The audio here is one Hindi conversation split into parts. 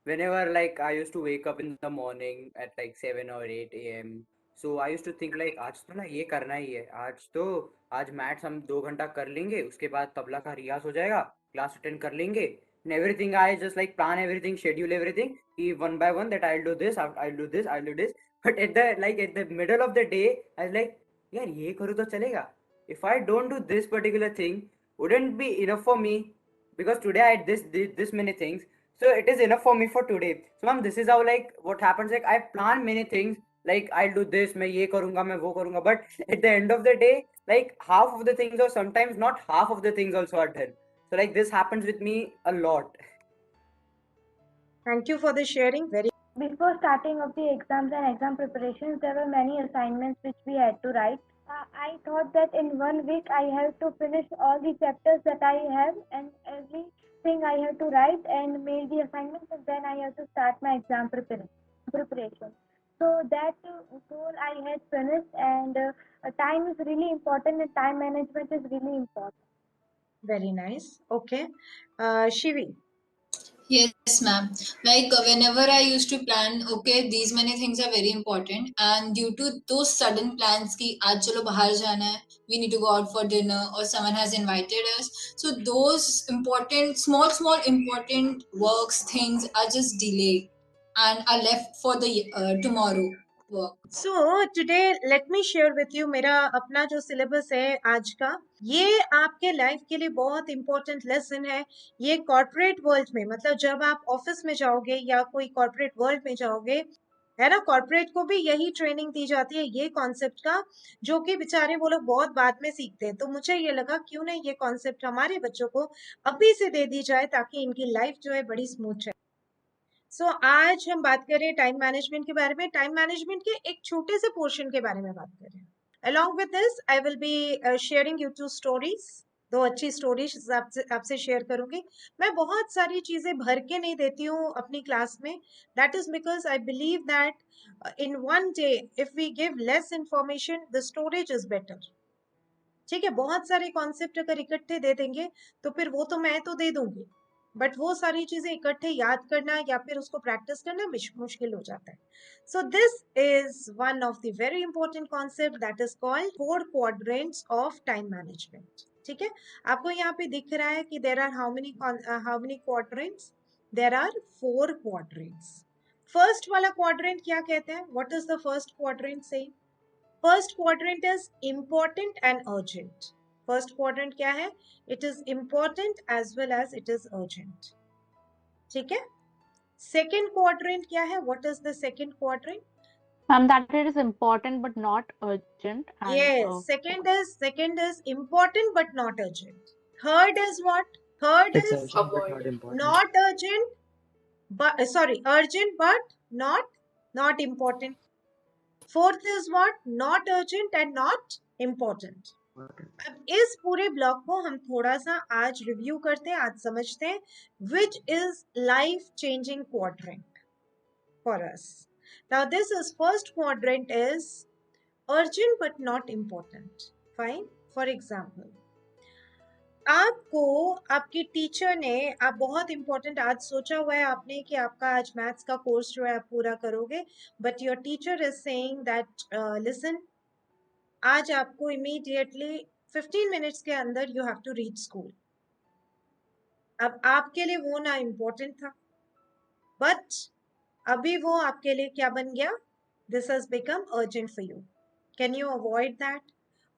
whenever like I used to wake up in the morning at like 7 or 8 a.m. So I used to think like आज तो ना ये करना ही है, आज मैथ्स हम 2 घंटा कर लेंगे, उसके बाद तबला का रियाज हो जाएगा, क्लास अटेंड कर लेंगे, and everything I just like plan everything, schedule everything, one by one that I'll do this, I'll do this. But at the middle of the day I was like यार ये करूँ तो चलेगा, if I don't do this particular thing wouldn't be enough for me, because today I did this many things, so it is enough for me for today. So ma'am, this is how like what happens, like I plan many things, like I'll do this, मैं ये करूँगा, मैं वो करूँगा, but at the end of the day like half of the things or sometimes not half of the things also are done. So like this happens with me a lot. Thank you for the sharing. Very Before starting of the exams and exam preparations, there were many assignments which we had to write. I thought that in 1 week I have to finish all the chapters that I have and everything I have to write and mail the assignments, and then I have to start my exam preparation. So that goal I had finished, and time is really important and time management is really important. very nice. Okay. Shivi. Yes, ma'am. Like whenever I used to plan, okay, these many things are very important, and due to those sudden plans कि आज चलो बाहर जाना है, we need to go out for dinner, or someone has invited us. So those important, small important works, things are just delayed and are left for the tomorrow work. So today let me share with you मेरा अपना जो सिलेबस है आज का, ये आपके लाइफ के लिए बहुत इंपॉर्टेंट लेसन है। ये कॉर्पोरेट वर्ल्ड में, मतलब जब आप ऑफिस में जाओगे या कोई कॉर्पोरेट वर्ल्ड में जाओगे, है ना, कॉर्पोरेट को भी यही ट्रेनिंग दी जाती है ये कॉन्सेप्ट का, जो कि बेचारे वो लोग बहुत बाद में सीखते हैं। तो मुझे ये लगा क्यों नहीं ये कॉन्सेप्ट हमारे बच्चों को अभी से दे दी जाए, ताकि इनकी लाइफ जो है बड़ी स्मूथ चले। सो आज हम बात करें टाइम मैनेजमेंट के बारे में, टाइम मैनेजमेंट के एक छोटे से पोर्शन के बारे में बात करें। Along with this I will be sharing you 2 stories, 2 अच्छी स्टोरीज आपसे शेयर करूंगी। मैं बहुत सारी चीजें भर के नहीं देती हूँ अपनी क्लास में, that is because I believe that in one day if we give less information the storage is better. ठीक है, बहुत सारे कॉन्सेप्ट अगर इकट्ठे दे देंगे तो फिर वो तो मैं तो दे दूंगी, बट वो सारी चीजें इकट्ठे याद करना या फिर उसको प्रैक्टिस करना मुश्किल हो जाता है। So this is one of the very important concept that is called 4 quadrants of time management. ठीक है, आपको यहाँ पे दिख रहा है कि there are how many quadrants, there are 4 quadrants. First वाला क्वाड्रेंट क्या कहते हैं, what is the first quadrant से? First quadrant is important and urgent. First quadrant क्या है? It is important as well as it is urgent. ठीक है, सेकेंड क्वाड्रेंट क्या है? What is the second quadrant? Ma'am, that it is important but not urgent. And Yes, second is important but not urgent. Third is what? Third It's is urgent but not important. not urgent, but urgent but not important. Fourth is what? Not urgent and not important. अब इस पूरे ब्लॉक को हम थोड़ा सा आज रिव्यू करते हैं, आज समझते हैं which is life changing quadrant for us. Now this is first quadrant is urgent but not important. Fine, for example आपको आपकी टीचर ने, आप बहुत इंपॉर्टेंट आज सोचा हुआ है आपने कि आपका आज मैथ्स का कोर्स जो है आप पूरा करोगे, but your teacher is saying that listen, आज आपको इमीडिएटली 15 मिनट्स के अंदर you have to reach school. अब आपके लिए वो ना इम्पोर्टेंट था, बट अभी वो आपके लिए क्या बन गया? This has become urgent for you. Can you avoid that?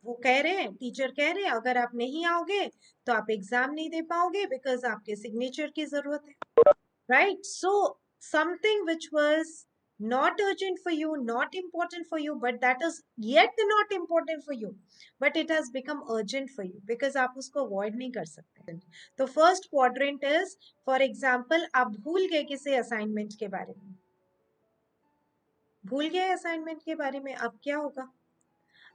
वो कह रहे हैं, टीचर कह रहे हैं अगर आप नहीं आओगे तो आप एग्जाम नहीं दे पाओगे बिकॉज आपके सिग्नेचर की जरूरत है, right? So something which was not urgent for you, not important for you, but that is yet not important for you, but it has become urgent for you because आप उसको avoid नहीं कर सकते। तो first quadrant is, for example, आप भूल गए किसी असाइनमेंट के बारे में, भूल गए असाइनमेंट के बारे में, अब क्या होगा?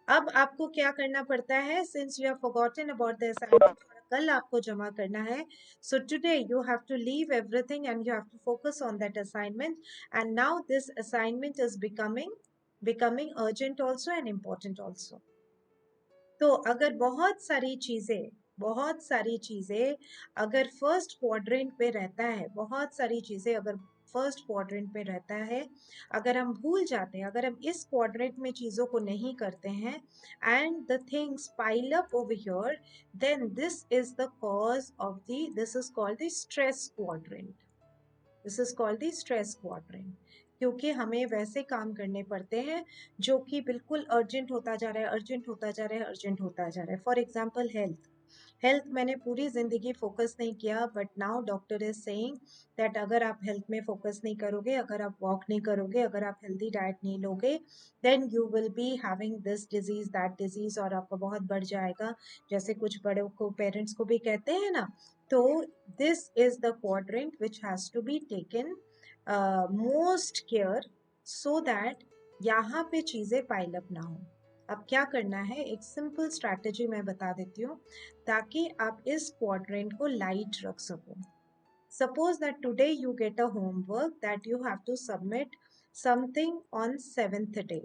अब आपको क्या करना पड़ता है? Since you have forgotten about the assignment, कल आपको जमा करना है, so today you have to leave everything and you have to focus on that assignment, and now this assignment is becoming urgent also and important also. तो अगर बहुत सारी चीजें अगर फर्स्ट क्वाड्रेंट पे रहता है, बहुत सारी चीजें अगर फर्स्ट क्वाड्रेंट में रहता है। अगर हम भूल जाते हैं, अगर हम इस क्वाड्रेंट में चीज़ों को नहीं करते हैं and the things pile up over here, then this is the cause of the, this is called the stress quadrant. This is called the stress quadrant, क्योंकि हमें वैसे काम करने पड़ते हैं जो कि बिल्कुल अर्जेंट होता जा रहा है, अर्जेंट होता जा रहा है, अर्जेंट होता जा रहा है। फॉर एग्जाम्पल हेल्थ मैंने पूरी जिंदगी फोकस नहीं किया, but now doctor is saying that अगर आप हेल्थ में फोकस नहीं करोगे, अगर आप वॉक नहीं करोगे, अगर आप हेल्दी डाइट नहीं लोगे, then you will be having this disease that disease, और आपका बहुत बढ़ जाएगा। जैसे कुछ बड़ों को, पेरेंट्स को भी कहते हैं ना। तो this is the quadrant which has to be taken most care, so that यहाँ पे चीजें पाइल अप ना हो। अब क्या करना है, एक सिंपल स्ट्रैटेजी मैं बता देती हूँ ताकि आप इस क्वाड्रेंट को लाइट रख सको। Suppose that today you get a homework that you have to submit something on seventh day.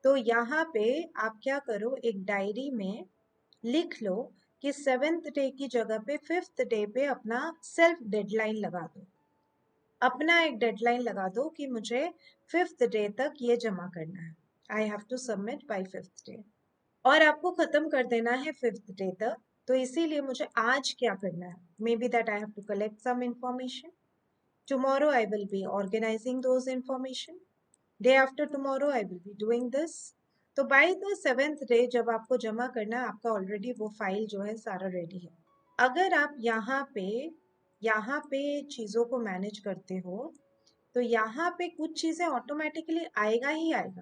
तो यहाँ पे आप क्या करो, एक डायरी में लिख लो कि सेवेंथ डे की जगह पे फिफ्थ डे पे अपना सेल्फ डेडलाइन लगा दो। अपना एक डेडलाइन लगा दो कि मुझे फिफ्थ डे तक ये जमा करना है, I have to submit by fifth day, और आपको खत्म कर देना है फिफ्थ डे तक। तो इसीलिए मुझे आज क्या करना है, maybe that I have to collect some information, tomorrow I will be organizing those information, day after tomorrow I will be doing this. तो बाय द सेवेंथ डे जब आपको जमा करना है, आपका ऑलरेडी वो फाइल जो है सारा रेडी है। अगर आप यहाँ पे चीज़ों को मैनेज करते हो, तो यहाँ पे कुछ चीज़ें ऑटोमेटिकली आएगा ही आएगा।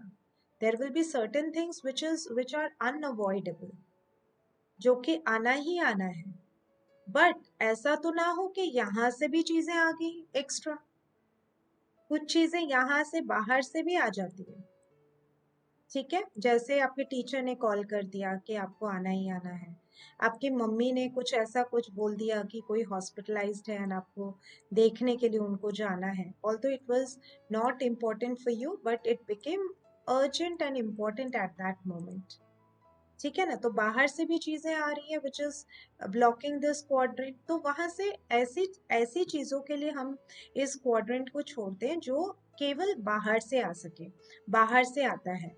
There will be certain things which are unavoidable, जो कि आना ही आना है। बट ऐसा तो ना हो कि यहाँ से भी चीज़ें आ गई एक्स्ट्रा, कुछ चीज़ें यहाँ से बाहर से भी आ जाती है। ठीक है, जैसे आपके टीचर ने कॉल कर दिया कि आपको आना ही आना है, आपकी मम्मी ने कुछ ऐसा कुछ बोल दिया कि कोई हॉस्पिटलाइज्ड है एंड आपको देखने के लिए उनको जाना है, although it was not important for you, but it became urgent and important at that moment. ठीक है ना, तो बाहर से भी चीजें आ रही है which is blocking this quadrant. तो वहां से ऐसी ऐसी चीजों के लिए हम इस क्वाड्रेंट को छोड़ते हैं जो केवल बाहर से आ सके, बाहर से आता है।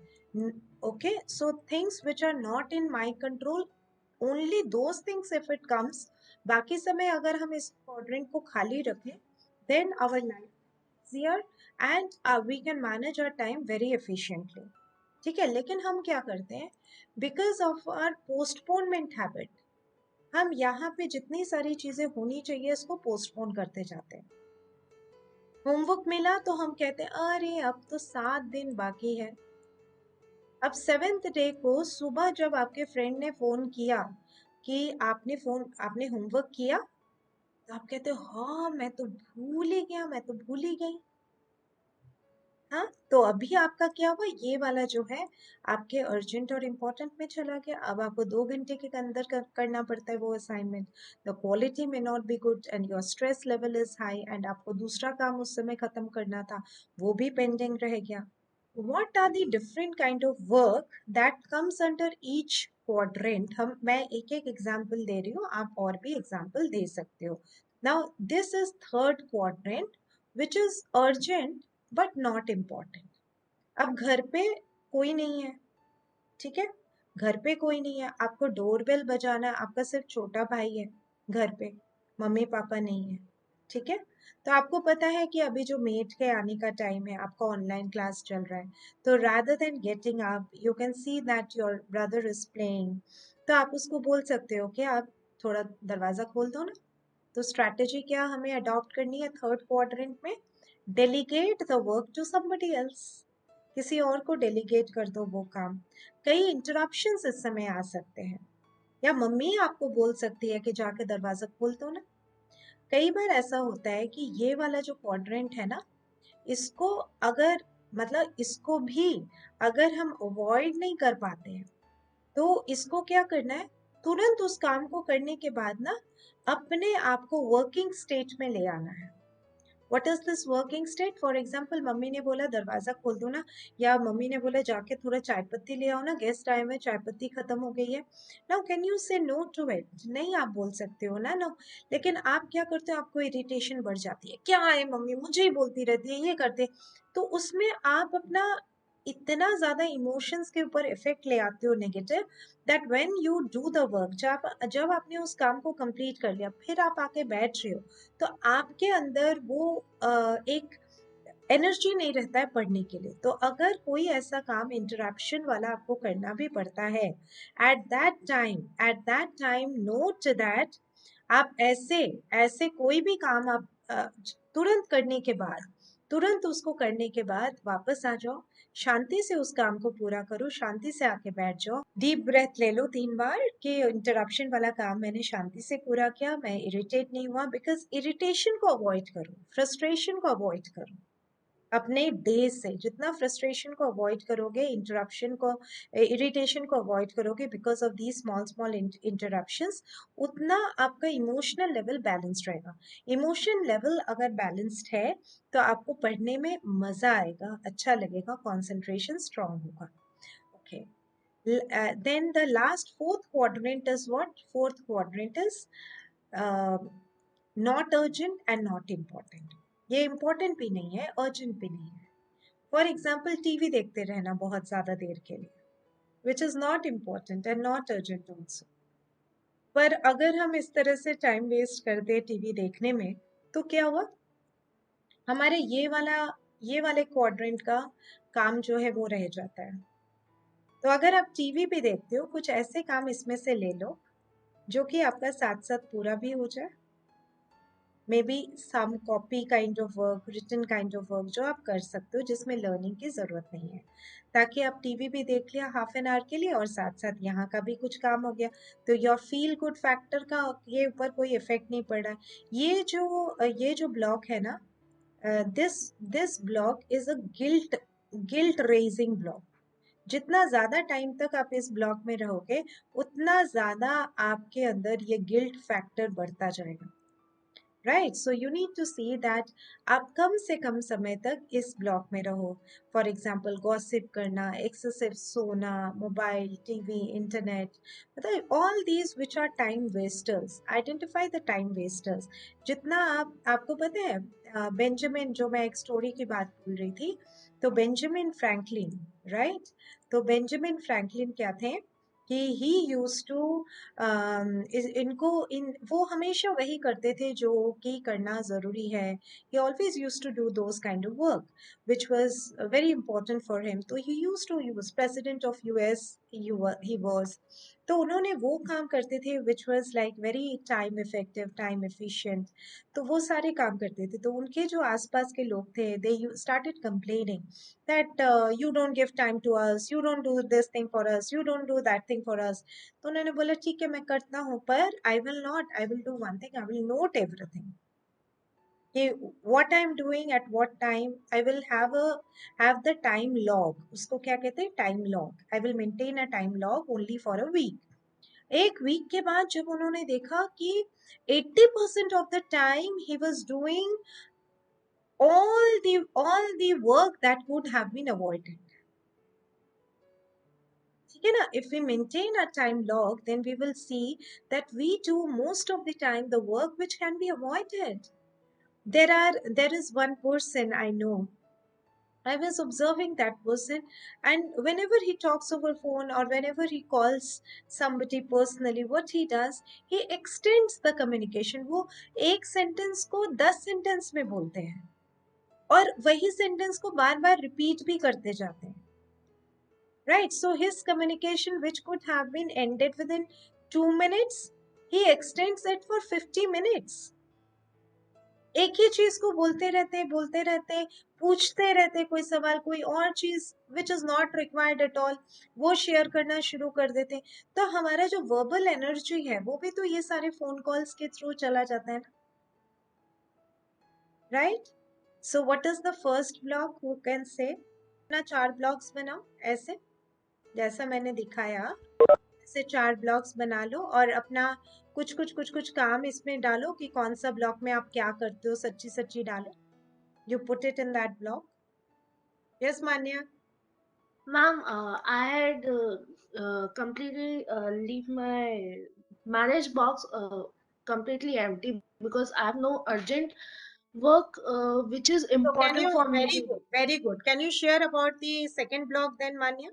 Okay, so things which are not in my control, only those things if it comes. बाकी समय अगर हम इस क्वाड्रेंट को खाली रखें, then our life easier and we can manage our time very efficiently। ठीक है, लेकिन हम क्या करते हैं, because of our postponement habit, हम यहाँ पे जितनी सारी चीजें होनी चाहिए इसको पोस्टपोन करते जाते हैं। होमवर्क मिला तो हम कहते हैं अरे अब तो 7 दिन बाकी है। अब सेवेंथ डे को सुबह जब आपके फ्रेंड ने फोन किया कि आपने होमवर्क किया, तो आप कहते हो हाँ मैं तो भूल ही गया, मैं तो भूल ही गई। हाँ, तो अभी आपका क्या हुआ, ये वाला जो है आपके अर्जेंट और इम्पोर्टेंट में चला गया। अब आपको 2 घंटे के अंदर करना पड़ता है वो असाइनमेंट। द क्वालिटी में not be good and your stress level is high, and आपको दूसरा काम उस समय खत्म करना था, वो भी पेंडिंग रह गया। What are the different kind of work that comes under each quadrant? मैं एक एक एग्जाम्पल दे रही हूँ, आप और भी एग्जाम्पल दे सकते हो। Now this is third quadrant which is urgent but not important। अब घर पे कोई नहीं है, ठीक है, घर पे कोई नहीं है, आपको डोरबेल बजाना, आपका सिर्फ छोटा भाई है घर पे, मम्मी पापा नहीं है। ठीक है, तो आपको पता है कि अभी जो मेट के आने का टाइम है, आपका ऑनलाइन क्लास चल रहा है, तो rather than getting up you can see that your brother is playing, तो आप उसको बोल सकते हो कि आप थोड़ा दरवाजा खोल दो ना। तो स्ट्रैटेजी क्या हमें अडॉप्ट करनी है थर्ड क्वाड्रेंट में, delegate the work to somebody else, किसी और को डेलीगेट कर दो वो काम। कई इंटरप्शंस इस समय आ सकते हैं, या मम्मी आपको बोल सकती है कि जाके दरवाजा खोल दो ना। कई बार ऐसा होता है कि ये वाला जो क्वाड्रेंट है ना, इसको अगर मतलब इसको भी अगर हम अवॉइड नहीं कर पाते हैं, तो इसको क्या करना है, तुरंत उस काम को करने के बाद ना अपने आप को वर्किंग स्टेट में ले आना है। What is this working state? For example mummy ने बोला दरवाजा खोल दो ना, या मम्मी ने बोला जाके थोड़ा चाय पत्ती ले आओ ना, गेस्ट आए हुए, चाय पत्ती खत्म हो गई है। नाउ कैन यू से नो टू इट? नहीं आप बोल सकते हो ना नो। लेकिन आप क्या करते हो, आपको इरिटेशन बढ़ जाती है, क्या है मम्मी मुझे ही बोलती रहती है, ये करते। तो उसमें आप अपना इतना ज्यादा इमोशंस के ऊपर इफेक्ट ले आते हो negative, that when you do the work, जब आपने उस काम को कंप्लीट कर लिया, फिर आप आके बैठ रहे हो, तो आपके अंदर वो एक एनर्जी नहीं रहता है पढ़ने के लिए। तो अगर कोई ऐसा काम इंटरप्शन वाला आपको करना भी पड़ता है, at that time note that आप ऐसे ऐसे कोई भी काम आप तुरंत करने के बाद, तुरंत उसको करने के बाद वापस आ जाओ, शांति से उस काम को पूरा करो, शांति से आके बैठ जाओ, डीप ब्रेथ ले लो 3 बार कि इंटरप्शन वाला काम मैंने शांति से पूरा किया, मैं इरिटेट नहीं हुआ। बिकॉज इरिटेशन को अवॉइड करो, फ्रस्ट्रेशन को अवॉइड करो। अपने डे से जितना फ्रस्ट्रेशन को अवॉइड करोगे, इंटरप्शन को, इरिटेशन को अवॉइड करोगे because of the small small interruptions, उतना आपका इमोशनल लेवल बैलेंस्ड रहेगा। इमोशन लेवल अगर बैलेंस्ड है तो आपको पढ़ने में मजा आएगा, अच्छा लगेगा, कंसंट्रेशन स्ट्रांग होगा। Okay, then the last fourth quadrant is what? Fourth quadrant is not urgent and not important. ये important भी नहीं है, urgent भी नहीं है। फॉर एग्जाम्पल टीवी देखते रहना बहुत ज्यादा देर के लिए, which is not important and not urgent also. पर अगर हम इस तरह से टाइम वेस्ट करते टीवी देखने में, तो क्या हुआ, हमारे ये वाले क्वाड्रेंट का काम जो है वो रह जाता है। तो अगर आप टीवी भी देखते हो, कुछ ऐसे काम इसमें से ले लो जो कि आपका साथ साथ पूरा भी हो जाए, maybe some copy kind of work, written kind of work जो आप कर सकते हो, जिसमें लर्निंग की जरूरत नहीं है, ताकि आप टीवी भी देख लिया हाफ एन आवर के लिए और साथ साथ यहाँ का भी कुछ काम हो गया। तो योर फील गुड फैक्टर का ये ऊपर कोई इफेक्ट नहीं पड़ रहा है। ये जो ब्लॉक है ना, this block is a guilt raising block. जितना ज्यादा टाइम तक आप इस ब्लॉक में रहोगे, उतना ज्यादा आपके अंदर ये गिल्ट फैक्टर बढ़ता जाएगा। Right, so you need to see that आप कम से कम समय तक इस ब्लॉक में रहो। फॉर एग्जाम्पल गॉसिप करना, एक्सेसिव सोना, मोबाइल, टीवी, इंटरनेट, मतलब all these which are time wasters, identify the time wasters. जितना आपको पता है, बेंजामिन, जो मैं एक स्टोरी की बात बोल रही थी, तो बेंजामिन फ्रैंकलिन, राइट, तो बेंजामिन फ्रैंकलिन क्या थे कि ही यूज टू वो हमेशा वही करते थे जो कि करना जरूरी है। he always used to do those kind of work which was very important for him, तो he was president of US, he was, तो उन्होंने वो काम करते थे which was like very time effective, time efficient, तो वो सारे काम करते थे। तो उनके जो आसपास के लोग थे, they started complaining that you don't give time to us, you don't do this thing for us, you don't do that thing for us। तो उन्होंने बोला ठीक है मैं करता हूँ, पर I will do one thing, I will note everything कि what I am doing at what time, I will have the time log, उसको क्या कहते हैं, time log. I will maintain a time log only for a week। एक वीक के बाद जब उन्होंने देखा कि 80% of the time he was doing all the work that could have been avoided। ठीक है ना, if we maintain our time log, then we will see that we do most of the time the work which can be avoided। There is one person I know, I was observing that person, and whenever he talks over phone or whenever he calls somebody personally, what he does, he extends the communication। वो एक सेंटेंस को 10 सेंटेंस में बोलते हैं और वही सेंटेंस को बार बार रिपीट भी करते जाते हैं। Right, so his communication which could have been ended within 2 minutes, he extends it for 50 minutes। एक ही चीज को बोलते रहते, पूछते रहते, कोई सवाल, कोई और चीज which is not required at all, वो शेयर करना शुरू कर देते। तो हमारा जो वर्बल एनर्जी है वो भी तो ये सारे फोन कॉल्स के थ्रू चला जाता है ना। Right, so what is the first block, who can say? ना 4 ब्लॉक्स बनाओ ऐसे जैसा मैंने दिखाया, से 4 ब्लॉक्स बना लो और अपना कुछ काम इसमें डालो कि कौन सा ब्लॉक में आप क्या करते हो, सच्ची सच्ची डालो। You put it in that block. Yes, Manya? Ma'am, I had completely leave my marriage box completely empty because I have no urgent work which is So can important you, for me very to. good, very good. Can you share about the second block then, Manya?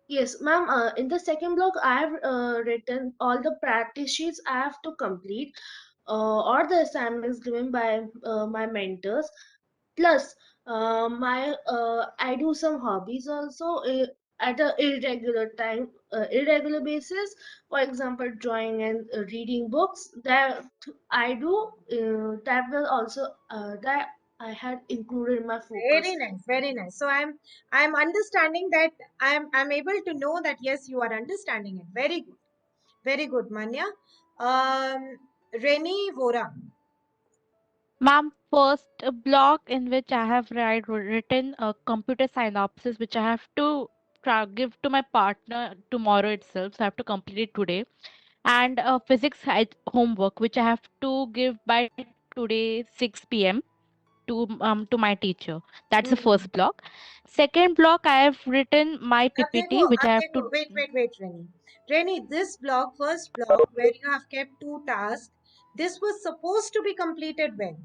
Yes, ma'am. In the second block, I have written all the practice sheets I have to complete, or the assignments given by my mentors. Plus, my I do some hobbies also at a irregular time, irregular basis. For example, drawing and reading books. That I do. That will also that I had included in my Very focus. nice, very nice. So I'm understanding that I'm able to know that yes, you are understanding it. Very good. Very good, Manya. Reni Vora. Ma'am, first block in which I have written a computer synopsis, which I have to give to my partner tomorrow itself. So I have to complete it today. And physics homework, which I have to give by today 6 p.m. To my teacher. That's the Hmm. first block. Second block, I have written my अब देखो PPT, which I अब have देखो to. wait Reni. Reni, this block, first block where you have kept two tasks, this was supposed to be completed when?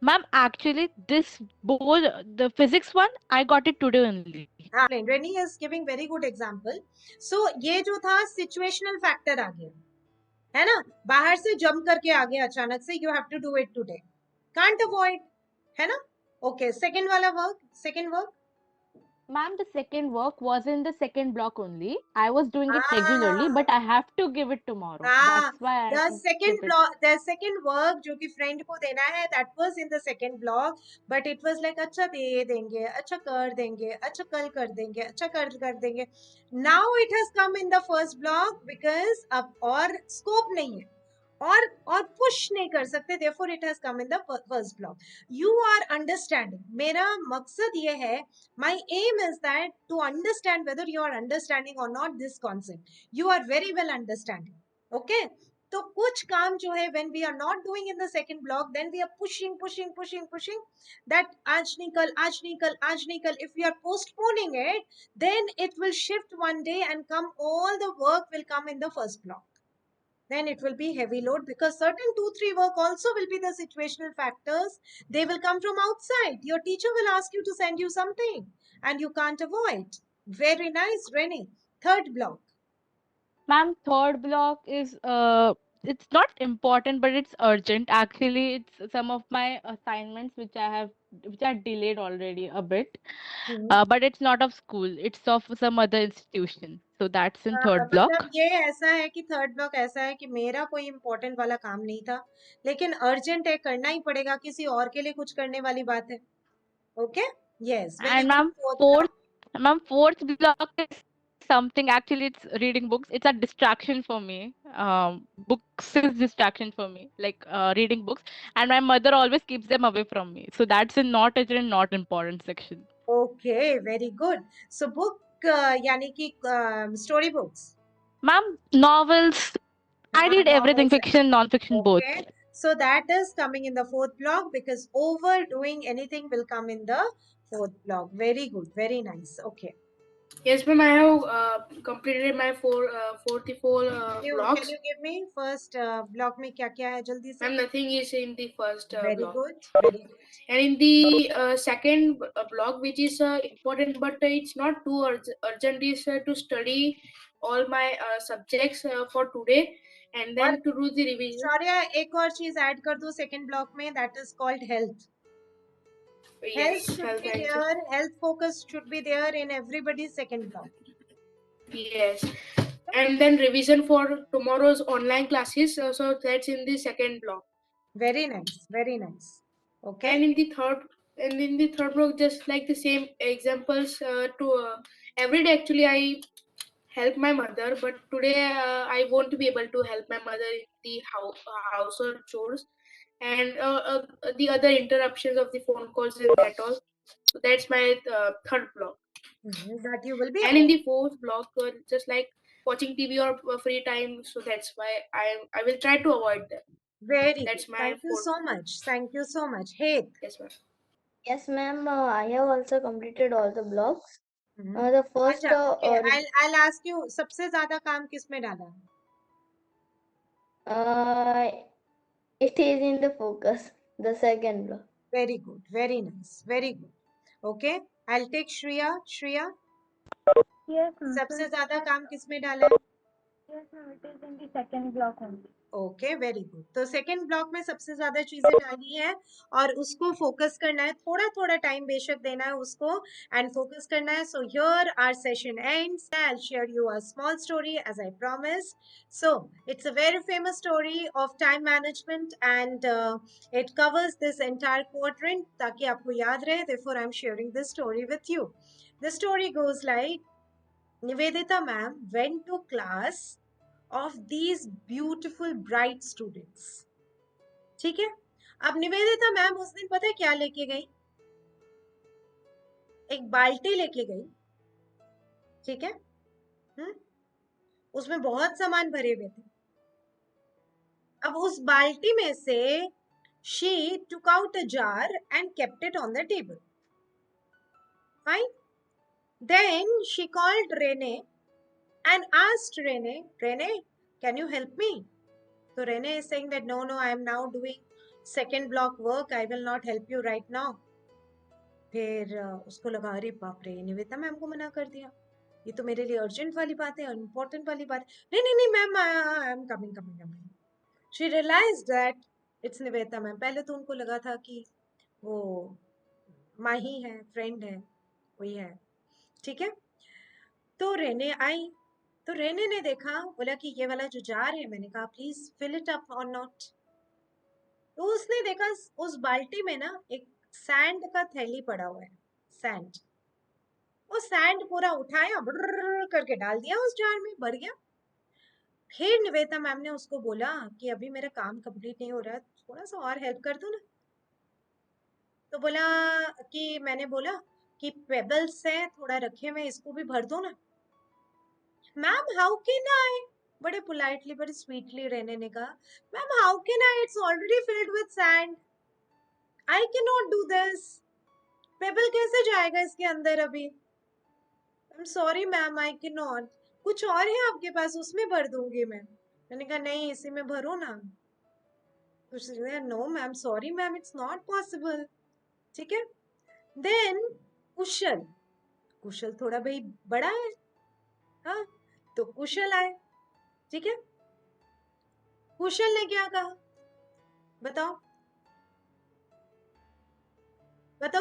Ma'am, actually, this both the physics one, I got it today only. हाँ, Reni is giving very good example. So ये जो था situational factor आ गया, है ना? बाहर से जंप करके आ गया अचानक से, you have to do it today. Can't avoid, है ना? Okay, second वाला work, second work. Ma'am, the second work was in the second block only. I was doing it regularly, Ah, but I have to give it tomorrow. हाँ, That's why I the have to second give it. block, the second work जो कि friend को देना है, that was in the second block, but it was like अच्छा दे देंगे, अच्छा कर देंगे, अच्छा कल कर देंगे, अच्छा कर देंगे. Now it has come in the first block because अब और scope नहीं है. और push नहीं कर सकते, therefore it has come in the first block. You are understanding. मेरा मकसद ये है, my aim is that to understand whether you are understanding or not this concept. You are very well understanding. Okay, तो कुछ काम जो है when we are not doing in the second block, then we are pushing that आज नहीं कल, आज नहीं कल, आज नहीं कल. If we are postponing it, then it will shift one day and come, all the work will come in the first block. Then it will be heavy load because certain 2-3 work also will be the situational factors. They will come from outside. Your teacher will ask you to send you something and you can't avoid. Very nice, Rennie. Third block. Ma'am, third block is it's not important, but it's urgent. Actually, it's some of my assignments which are delayed already a bit. But it's not of school. It's of some other institution. So that's in third मतलब block. ये ऐसा है कि थर्ड ब्लॉक ऐसा है कि मेरा कोई इंपॉर्टेंट वाला काम नहीं था, लेकिन अर्जेंट है, करना ही पड़ेगा, किसी और के लिए कुछ करने वाली बात है. Okay, yes, very And good. Fourth block. fourth block is something, actually it's reading books. It's a distraction for me. Books is distraction for me, like reading books. And my mother always keeps them away from me. So that's in not urgent and not important section. Okay, very good. So book यानी कि story books. Ma'am, novels. I हाँ, read everything, novels. fiction, non-fiction, both. Okay, so that is coming in the fourth block because overdoing anything will come in the fourth block. Very good, very nice. Okay. Yes, ma'am. I have completed my 44 Can blocks. you give me first block में क्या क्या है जल्दी से? Ma'am, nothing is in the first Very block. good, very good. And in the second block, which is important, but it's not too urgent, is to study all my subjects for today, and और then to do the revision. शौर्य एक और चीज ऐड कर दो second block में, that is called health. Health Yes, should health be and there. Health focus should be there in everybody's second block. yes, and then revision for tomorrow's online classes. So that's in the second block. Very nice, very nice. Okay. And in the third block, just like the same examples to every day. Actually, I help my mother, but today I won't be able to help my mother in the household chores and the other interruptions of the phone calls and that all. So that's my third block. That you will be. And in the fourth block, just like watching TV or free time, so that's why I will try to avoid them. Very That's good. my Thank you fourth so block. much. Thank you so much. Hey, Yes, ma'am. Yes, ma'am. I have also completed all the blocks. Hmm, The first, अच्छा ओके, I'll ask you, सबसे ज्यादा काम किस में डाला? it is in the focus, the second block. Very good, very nice, very good. Okay, I'll take Shriya. Shriya, Yes, ma'am. सबसे ज्यादा काम किस में डाला है? Yes, ma'am. It is in the second block only. Okay, very good. तो सेकंड ब्लॉक में सबसे ज्यादा चीजें डाली है और उसको फोकस करना है, थोड़ा थोड़ा टाइम बेशक देना है उसको एंड फोकस करना है। So here our session ends. I will share you a small story as I promise. So it's a very famous story of time management and it covers this entire quadrant, ताकि आपको याद रहे। Therefore I am sharing this story with you. The story goes like, Nivedita ma'am went to class of these beautiful bright students. ठीक है, अब निवेदिता मैम उस दिन पता है क्या लेके गई? एक बाल्टी लेके गई, ठीक है। उसमें बहुत सामान भरे हुए थे। अब उस बाल्टी में से she took out a jar and kept it on the table. Fine. Then she called Rene and asked Rene, can you help me? So Rene is saying that no, I am now doing second block work. I will not help you right now. फिर उसको लगा, अरे बाप रे, निवेदिता मैम को मना कर दिया, ये तो मेरे लिए अर्जेंट वाली बात है, इम्पोर्टेंट वाली बात है। नहीं ma'am, I am coming. She realize that it's Nivedita ma'am. पहले तो उनको लगा था कि वो माही है, फ्रेंड है, कोई है, ठीक है। तो रेने आई, तो रेने ने देखा, बोला कि ये वाला जो जार है, मैंने कहा प्लीज फिल इट अप और नॉट। तो उसने देखा उस बाल्टी में ना एक सैंड का थैली पड़ा हुआ है, सैंड। वो सैंड पूरा उठाया, ब्रर करके डाल दिया उस जार में, भर गया। फिर निवेदिता मैम ने उसको बोला कि अभी मेरा काम कंप्लीट नहीं हो रहा है, थोड़ा सा और हेल्प कर दो ना। तो बोला कि, मैंने बोला कि पेबल्स है थोड़ा रखे हुए, इसको भी भर दो ना। मैम हाउ कैन आई, बड़े पोलाइटली, बड़े स्वीटली रहने ने कहा, ma'am how can I, it's already filled with sand, I can not do this. Payable कैसे जाएगा इसके अंदर अभी? I am sorry ma'am, I can not. कुछ और है आपके पास, उसमें भर दूंगी मैं। मैंने कहा नहीं, इसी में भरो ना। तो no ma'am, sorry ma'am, it's not possible, ठीक है। देन कुशल थोड़ा भाई बड़ा है, हाँ, तो कुशल आए, ठीक है। कुशल ने क्या कहा, बताओ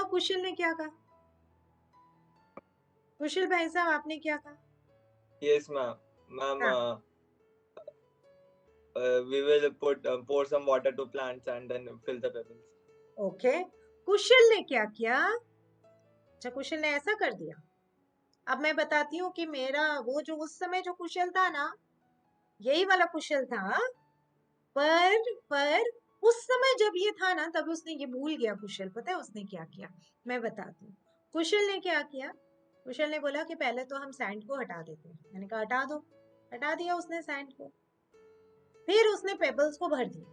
कुशल ने क्या कहा? कुशल भाई साहब, आपने क्या कहा? Yes, ma'am. Ma'am, हाँ, we will pour some water to plants and then fill the pebbles. Okay. Kushal ने क्या किया? अच्छा, कुशल ने ऐसा कर दिया। अब मैं बताती हूँ कि मेरा वो जो उस समय जो कुशल था ना, यही वाला कुशल था, पर उस समय जब ये था ना, तब उसने ये भूल गया कुशल। पता है उसने क्या किया? मैं बताती हूँ। कुशल ने क्या किया? कुशल ने बोला कि पहले तो हम सैंड को हटा देते हैं। मैंने कहा हटा दो, हटा दिया उसने सैंड को। फिर उसने पेबल्स को भर दिया।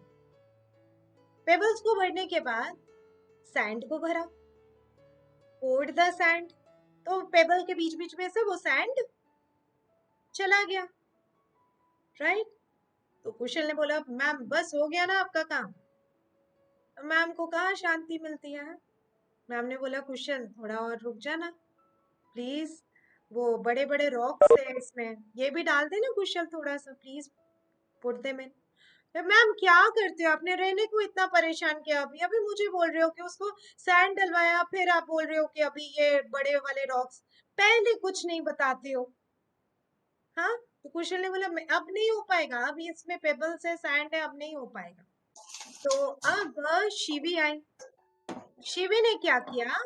पेबल्स को भरने के बाद सैंड को भरा, poured द सैंड, तो पेबल के बीच बीच में से वो सैंड चला गया, राइट। तो कुशल ने बोला, मैम बस हो गया ना आपका काम? मैम को कहाँ शांति मिलती है। मैम ने बोला, कुशल थोड़ा और रुक जाना प्लीज, वो बड़े बड़े रॉक्स है इसमें, ये भी डाल देना कुशल, थोड़ा सा please, put them in. Ma'am क्या करते हो, आपने रहने को इतना परेशान किया, अभी अभी मुझे बोल रहे हो कि उसको सैंड डलवाया, फिर आप बोल रहे हो कि अभी ये बड़े वाले रॉक्स, पहले कुछ नहीं बताते हो। हाँ, तो कुशल ने बोला, अब नहीं हो पाएगा, अब इसमें पेबल्स है, सैंड है, अब नहीं हो पाएगा। तो अब शिवी आई। शिवी ने क्या किया?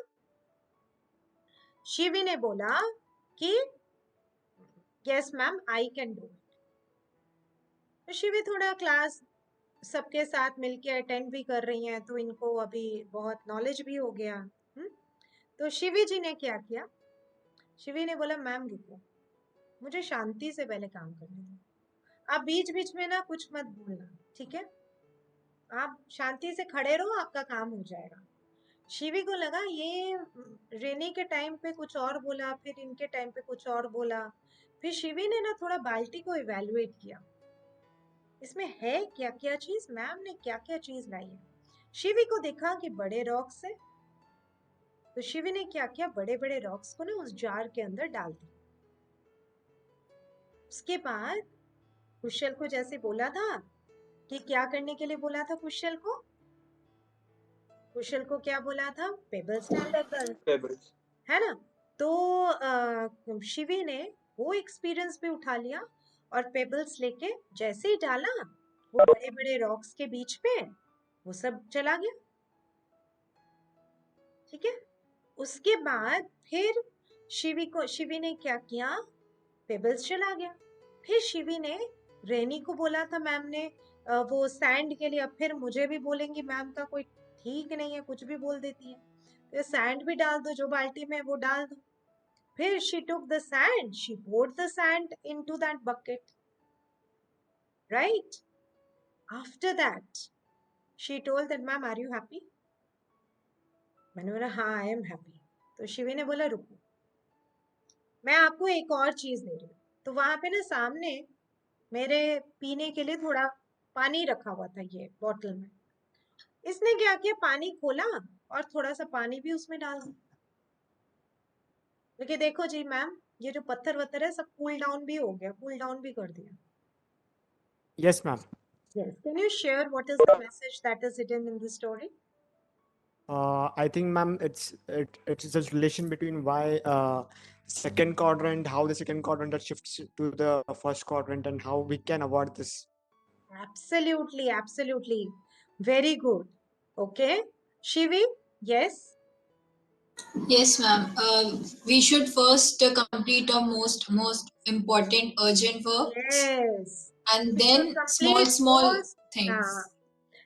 शिवी ने बोला कि yes ma'am, I can do it. तो शिवी थोड़ा क्लास सबके साथ मिलके अटेंड भी कर रही हैं, तो इनको अभी बहुत नॉलेज भी हो गया। तो शिवी जी ने क्या किया? शिवी ने बोला, मैम रुको, मुझे शांति से पहले काम करने दो, आप बीच बीच में ना कुछ मत बोलना, ठीक है। आप शांति से खड़े रहो, आपका काम हो जाएगा। शिवी को लगा ये रेनी के टाइम पे कुछ और बोला, फिर इनके टाइम पे कुछ और बोला। फिर शिवी ने ना थोड़ा बाल्टी को इवेलुएट किया, इसमें है क्या क्या चीज, मैम ने क्या क्या चीज लाई है। शिवी को देखा कि बड़े रॉक्स है, तो शिवी ने क्या किया, बड़े बड़े रॉक्स को ना उस जार के अंदर डाल दिया। उसके बाद कुशल को जैसे बोला था कि क्या करने के लिए बोला था कुशल को, कुशल को क्या बोला था, पेबल्स डालने के लिए, Pebbles. है ना। तो शिवी ने वो एक्सपीरियंस भी उठा लिया और पेबल्स लेके जैसे ही डाला वो बड़े बड़े रॉक्स के बीच पे वो सब चला गया। ठीक है, उसके बाद फिर शिवी ने क्या किया, पेबल्स चला गया। फिर शिवी ने रेनी को बोला था मैम ने वो सैंड के लिए, अब फिर मुझे भी बोलेंगी मैम का कोई ठीक नहीं है, कुछ भी बोल देती है, तो सैंड भी डाल दो, जो बाल्टी में वो डाल दो। फिर she took the sand, she poured the sand into that bucket, right? After that, she told that, ma'am, are you happy? मैंने बोला हाँ, I am happy. तो शिवी ने बोला रुको, मैं आपको एक और चीज दे रही हूँ। तो वहां पे ना सामने मेरे पीने के लिए थोड़ा पानी रखा हुआ था ये बॉटल में। इसने क्या किया, पानी खोला और थोड़ा सा पानी भी उसमें डाल दिया। क्योंकि देखो जी मैम, ये जो पत्थर वत्थर है सब कूल डाउन भी हो गया, कूल डाउन भी कर दिया। Yes, ma'am. Yes. Can you share what is the message that is hidden in the story? I think, ma'am, it's a relation between why second quadrant, how the second quadrant that shifts to the first quadrant, and how we can avoid this. Absolutely, absolutely. Very good. Okay. Shivi, yes. Yes, ma'am. We should first complete our most important urgent works, Yes. and We should then complete small those. things.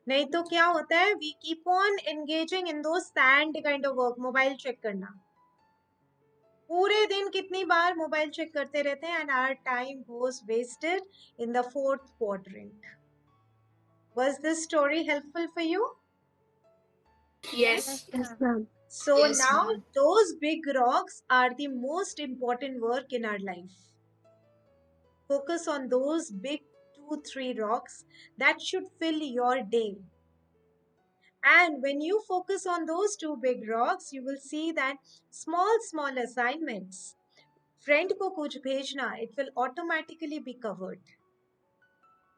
नहीं तो क्या होता है, we keep on engaging in those sand kind of work, mobile check करना, पूरे दिन कितनी बार मोबाइल चेक करते रहते हैं, and our time goes wasted in the fourth quadrant. Was this story helpful for you? Yes. Yes, ma'am. So Yes, now ma'am. those big rocks are the most important work in our life. Focus on those big 2-3 rocks that should fill your day. And when you focus on those two big rocks, you will see that small assignments, friend को कुछ भेजना, it will automatically be covered.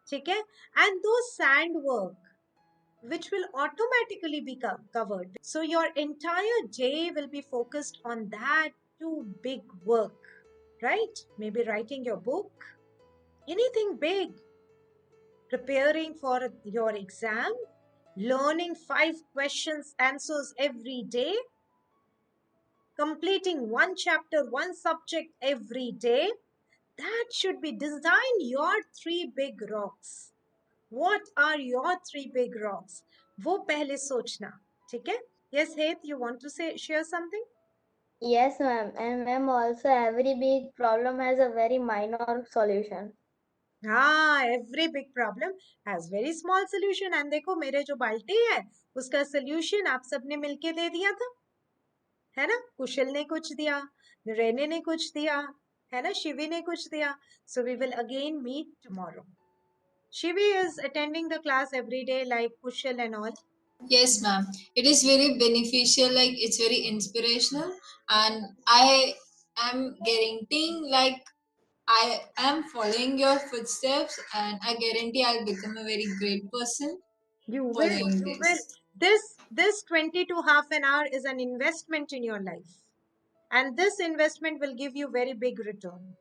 ठीक है? And those sand work, which will automatically be covered. So your entire day will be focused on that two big work, right? Maybe writing your book, anything big, preparing for your exam, learning 5 questions answers every day, completing one chapter, one subject every day. That should be design your 3 big rocks. What are your 3 big rocks? वो पहले सोचना, ठीक है? Yes, Heth, you want to share something? Yes, ma'am. And ma'am, also every big problem has a very minor solution. हाँ, every big problem has very small solution. And देखो मेरे जो बाल्टी है उसका solution आप सबने मिलके दे दिया था, है ना? कुशल ने कुछ दिया, रेने ने कुछ दिया, है ना? शिवी ने कुछ दिया. So we will again meet tomorrow. Shivi is attending the class every day like Kushal and all. Yes, ma'am. It is very beneficial, like it's very inspirational, and I am guaranteeing, like I am following your footsteps, and I guarantee I'll become a very great person You will, following you will. this. This 20 to half an hour is an investment in your life. And this investment will give you very big return.